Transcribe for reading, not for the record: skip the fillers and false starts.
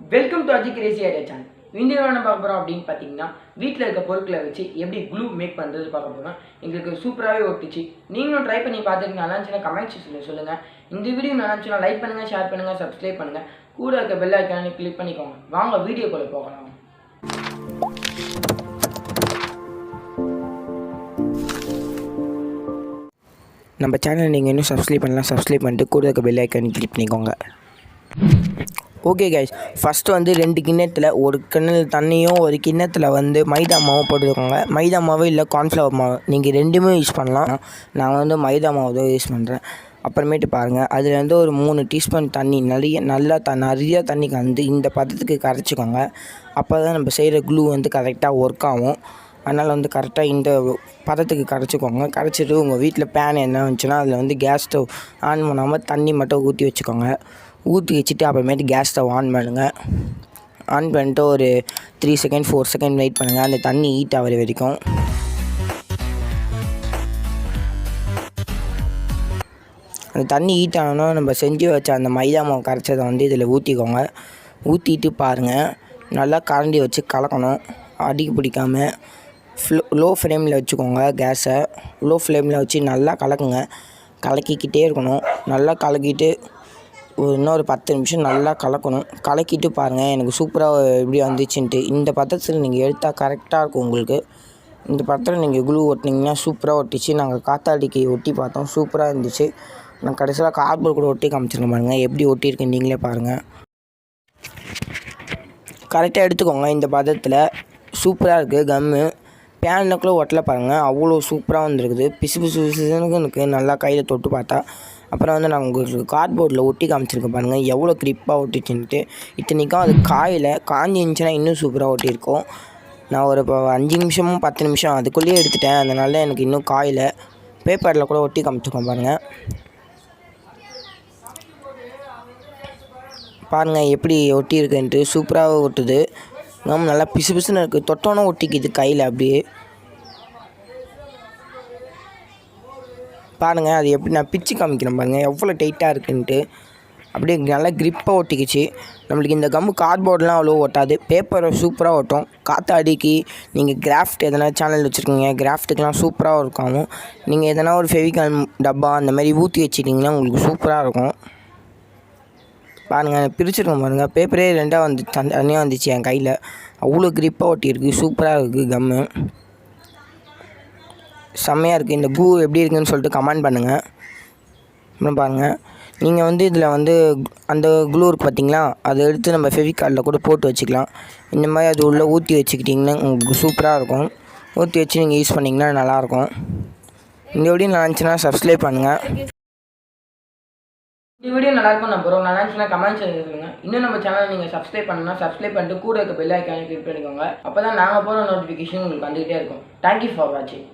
Welcome to Ajay Crazy idea channel. இந்த என்ன பார்க்க போகிறோம் அப்படின்னு பார்த்தீங்கன்னா, வீட்டில் இருக்க பொருட்களை வச்சு எப்படி க்ளூ மேக் பண்ணுறது பார்க்க போகிறோம். எங்களுக்கு சூப்பராகவே ஒட்டுச்சு. நீங்களும் ட்ரை பண்ணி பார்த்துட்டு நல்லா இருந்துச்சுன்னா கமெண்ட் செக்ஷனில் சொல்லுங்கள். இந்த வீடியோ நல்லா இருந்துச்சுன்னா லைக் பண்ணுங்கள், ஷேர் பண்ணுங்கள், சப்ஸ்கிரைப் பண்ணுங்கள். கூட இருக்க பெல் ஐக்கானை கிளிக் பண்ணிக்கோங்க. வாங்க வீடியோக்குள்ளே போகலாம். நம்ம சேனல் நீங்கள் இன்னும் சப்ஸ்கிரைப் பண்ணலாம், சப்ஸ்கிரைப் பண்ணிட்டு கூட இருக்க பெல் ஐக்கானை கிளிக் பண்ணிக்கோங்க. ஓகே கைஸ், ஃபஸ்ட்டு வந்து 2 கிண்ணத்தில் ஒரு கிண்ணல் தண்ணியும் ஒரு கிண்ணத்தில் வந்து மைதா மாவும் போட்டுக்கோங்க. மைதா மாவு இல்லை கார்ன்ஃப்ளவர் மாவு, நீங்கள் ரெண்டுமே யூஸ் பண்ணலாம். நான் வந்து மைதா மாவு தான் யூஸ் பண்ணுறேன். அப்புறமேட்டு பாருங்கள், அதில் வந்து ஒரு 3 டீஸ்பூன் தண்ணி நிறைய தண்ணி கலந்து இந்த பதத்துக்கு கரைச்சிக்கோங்க. அப்போ தான் நம்ம செய்கிற க்ளூ வந்து கரெக்டாக ஒர்க் ஆகும். அதனால் வந்து கரெக்டாக இந்த பதத்துக்கு கரைச்சிக்கோங்க. கரைச்சிட்டு உங்கள் வீட்டில் பேன் என்ன வந்துச்சுன்னா அதில் வந்து கேஸ் ஸ்டவ் ஆன் பண்ணாமல் தண்ணி மட்டும் ஊற்றி வச்சுக்கோங்க. ஊற்றி வச்சுட்டு அப்புறமேட்டு கேஸ் ஸ்டவ் ஆன் பண்ணுங்கள். ஆன் பண்ணிட்டு ஒரு 3 செகண்ட் 4 செகண்ட் வெயிட் பண்ணுங்கள், அந்த தண்ணி ஹீட் ஆகிற வரைக்கும். அந்த தண்ணி ஹீட் ஆனோன்னா நம்ம செஞ்சு வச்ச அந்த மைதா மாவு கரைச்சதை வந்து இதில் ஊற்றிக்கோங்க. ஊற்றிட்டு பாருங்கள், நல்லா கரண்டி வச்சு கலக்கணும், அடிக்கு பிடிக்காமல். லோ ஃப்ளேமில் வச்சுக்கோங்க. கேஸை லோ ஃப்ளேமில் வச்சு நல்லா கலக்குங்க. கலக்கிக்கிட்டே இருக்கணும். நல்லா கலக்கிட்டு இன்னொரு 10 நிமிஷம் நல்லா கலக்கணும். கலக்கிட்டு பாருங்கள் எனக்கு சூப்பராக எப்படி வந்துச்சுன்ட்டு. இந்த பதத்தில் நீங்கள் எடுத்தால் கரெக்டாக இருக்கும் உங்களுக்கு. இந்த பதத்தில் நீங்கள் க்ளூ ஒட்டினீங்கன்னா சூப்பராக ஒட்டிச்சு. நாங்கள் காத்தாடிக்கு ஒட்டி பார்த்தோம், சூப்பராக இருந்துச்சு. நான் கடைசியில் கார்ட்போர்ட் கூட ஒட்டி காமிச்சிருக்கேன் பாருங்கள், எப்படி ஒட்டியிருக்கேன் நீங்களே பாருங்கள். கரெக்டாக எடுத்துக்கோங்க. இந்த பதத்தில் சூப்பராக இருக்குது கம்மு. பேனுக்குள்ளே ஒட்டலை பாருங்கள், அவ்வளோ சூப்பராக வந்துருக்குது. பிசு பிசுன்னு எனக்கு நல்லா கையில் தொட்டு பார்த்தா. அப்புறம் வந்து நான் உங்களுக்கு கார்ட்போர்டில் ஒட்டி காமிச்சிருக்கேன் பாருங்கள், எவ்வளோ க்ரிப்பாக ஒட்டிச்சுன்ட்டு. இத்தனைக்கும் அது காஞ்சிருந்துச்சுன்னா இன்னும் சூப்பராக ஒட்டியிருக்கும். நான் ஒரு 5 நிமிஷமும் 10 நிமிஷம் அதுக்குள்ளேயே எடுத்துட்டேன், அதனால் எனக்கு இன்னும் காயில் பேப்பரில் கூட ஒட்டி காமிச்சிருக்கோம் பாருங்கள் எப்படி ஒட்டியிருக்குன்ட்டு. சூப்பராக ஒட்டுது. நம்ம நல்லா பிசு பிசுன்னு இருக்குது. தொட்டோன்னா ஒட்டிக்குது கையில் அப்படியே. பாருங்கள் அது எப்படி நான் பிச்சு காமிக்கிறேன் பாருங்கள், எவ்வளோ டைட்டாக இருக்குன்ட்டு. அப்படியே நல்லா க்ரிப்பாக ஒட்டிக்கிச்சு. நம்மளுக்கு இந்த கம்மு கார்ட்போர்டெலாம் அவ்வளோ ஒட்டாது, பேப்பரை சூப்பராக ஒட்டும். காற்றாடிக்கு நீங்கள் கிராஃப்ட் எதனா சேனல் வச்சுருக்கீங்க, கிராஃப்ட்டுக்கெலாம் சூப்பராக இருக்கும். நீங்கள் எதனா ஒரு ஃபெவிகால் டப்பா அந்த மாதிரி ஊற்றி வச்சுட்டிங்கன்னா உங்களுக்கு சூப்பராக இருக்கும். பாருங்கள் பிரிச்சுருக்கோம் பாருங்கள், பேப்பரே 2ஆக வந்து தனியாக வந்துச்சு என் கையில். அவ்வளோ க்ரிப்பாக ஒட்டியிருக்கு, சூப்பராக இருக்குது கம்மு. செம்மையாக இருக்குது. இந்த க்ளூ எப்படி இருக்குதுன்னு சொல்லிட்டு கமெண்ட் பண்ணுங்கள். அப்புறம் பாருங்கள், நீங்கள் வந்து இதில் வந்து அந்த க்ளூ இருக்குது பார்த்தீங்களா, அதை எடுத்து நம்ம ஃபெவிகாலில் கூட போட்டு வச்சுக்கலாம். இந்த மாதிரி அது உள்ளே ஊற்றி வச்சுக்கிட்டிங்கன்னா உங்களுக்கு சூப்பராக இருக்கும். ஊற்றி வச்சு நீங்கள் யூஸ் பண்ணிங்கன்னா நல்லாயிருக்கும். இந்த வீடியோ நல்லா இருந்துச்சுன்னா சப்ஸ்கிரைப் பண்ணுங்கள். இந்த வீடியோ நல்லாயிருக்கும் நம்புகிறோம். நல்லா இருந்துச்சுன்னா கமெண்ட் சொல்லுங்கள். இன்னும் நம்ம சேனலை நீங்கள் சப்ஸ்கிரைப் பண்ணணும்னா சப்ஸ்கிரைப் பண்ணிட்டு கூட இருக்க பெல் ஐக்கானை கிளிக் பண்ணிக்கோங்க. அப்போ தான் நாங்கள் போகிற நோட்டிஃபிகேஷன் உங்களுக்கு வந்துகிட்டே இருக்கும். தேங்க்யூ ஃபார் வாட்சிங்.